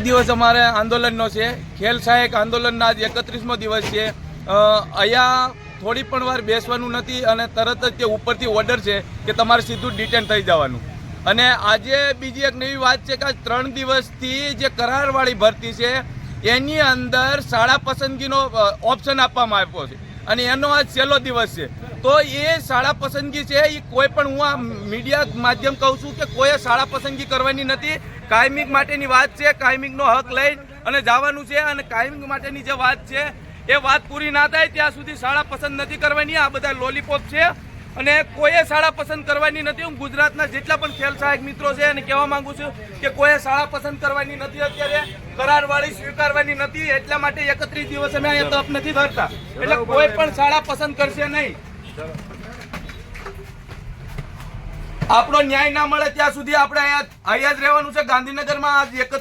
દિવસ અમારે આંદોલનનો છે. ખેલ સહાયક આંદોલનના આજ 31મો દિવસ છે. અહીંયા થોડી પણ વાર બેસવાનું નથી અને તરત જ તે ઉપરથી ઓર્ડર છે કે તમારે સીધું ડિટેન થઈ જવાનું. અને આજે બીજી એક નવી વાત છે કે 3 દિવસથી જે કરારવાળી ભરતી છે એની અંદર શાળા પસંદગીનો ઓપ્શન આપવામાં આવ્યો છે અને એનો આજ છેલ્લો દિવસ છે. તો એ શાળા પસંદગી છે એ કોઈ પણ, હું આ મીડિયા માધ્યમ કહું છું કે કોઈએ શાળા પસંદગી કરવાની નથી. કાયમિક માટેની વાત છે, કાયમિકનો હક લઈ અને જવાનું છે. અને કાયમિક માટેની જે વાત છે એ વાત પૂરી ના થાય ત્યાં સુધી શાળા પસંદ નથી કરવાની. આ બધા લોલીપોપ છે અને કોઈએ શાળા પસંદ કરવાની નથી. હું ગુજરાતના જેટલા પણ ખેલ સહાયક મિત્રો છે એને કહેવા માંગુ છું કે કોઈએ શાળા પસંદ કરવાની નથી. અત્યારે કરારવાળી સ્વીકારવાની નથી. એટલા માટે 31 દિવસ અમે અહીંયા તપ નથી ધરતા. એટલે કોઈ પણ શાળા પસંદ કરશે નહીં. આપણો ન્યાય ના મળે ત્યાં સુધી આપણે અહીંયા જ રહેવાનું છે. ગાંધીનગરમાં આજ 31